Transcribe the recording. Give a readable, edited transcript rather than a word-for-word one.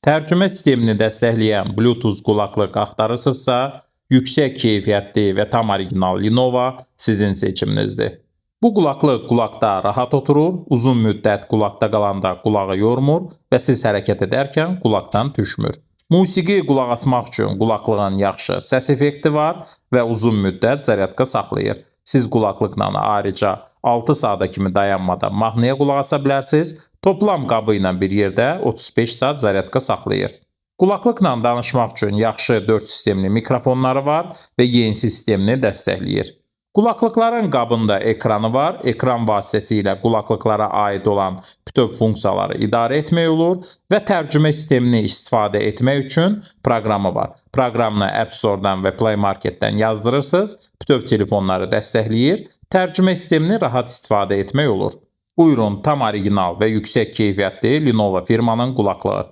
Tərcümə sistemini dəstəkləyən Bluetooth qulaqlıq axtarırsınızsa, yüksək keyfiyyətli və tam orijinal Lenovo sizin seçiminizdir. Bu qulaqlıq qulaqda rahat oturur, uzun müddət qulaqda qalanda qulağı yormur və siz hərəkət edərkən qulaqdan düşmür. Musiqi qulaq asmaq üçün qulaqlığın yaxşı səs effekti var və uzun müddət zaryadka saxlayır. Siz qulaqlıqla ayrıca 6 saata kimi dayanmadan mahnıya qulaq asa bilərsiniz. Toplam qabı ilə bir yerdə 35 saat zaryadka saxlayır. Qulaqlıqla danışmaq üçün yaxşı 4 sistemli mikrofonları var və YNC sistemini dəstəkləyir. Qulaqlıqların qabında ekranı var. Ekran vasitəsilə qulaqlıqlara aid olan bütöv funksiyaları idarə etmək olur və tərcümə sistemini istifadə etmək üçün proqramı var. Proqramını App Store-dan və Play Market-dən yazdırırsınız, bütöv telefonları dəstəkləyir, tərcümə sistemini rahat istifadə etmək olur. Buyurun, tam orijinal və yüksək keyfiyyətli Lenovo firmanın qulaqlığı.